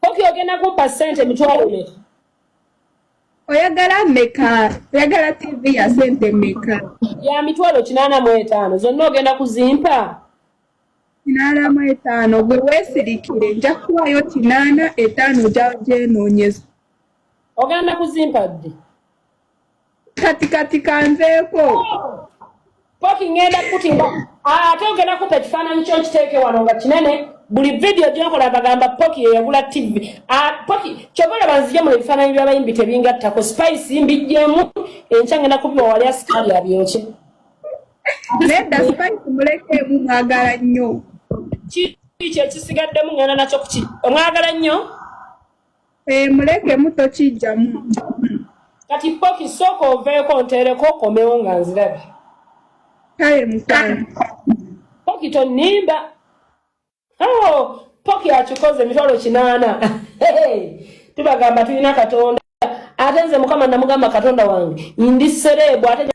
Poki ogenda kumpa ssente mitwalo meka. Oyagala meka, oyagala TV ya sente meka. Ya mitwalo 85 zonna ogenda kuzimpa. 85 gwe weesirikire nja kuwaayo 85 gy'enoonyeza. Ogenda kuzimpa ddi? Kati kanveeko. Poki ngenda kutimba. Ate ogenda kupa ekifaananyi kyo nkiteeke wano nga kinene. Buli video gyokola bagamba Poki yagula TV. Poki chobola banzije mu ebifaananyi by'abayimbi tebingattako. Spice mbijjemu enkya ngenda kubiwa wali asikali abyoche. Nedda Spice mulekeemu mwagala nnyo. Kiki ekisigaddemu ngenda nakyo kuki? Omwagala nnyo? Mulekemu tokijjamu. Kati Poki sooka oveeko nteereko okomewo nga nzirabe. Kale mukwano. Poki tonnimba. Oh, Poki akikoze mitwalo 80. Tubagamba tulina Katonda. Ate nze Mukama namugamba Katonda wange ndi serebu ate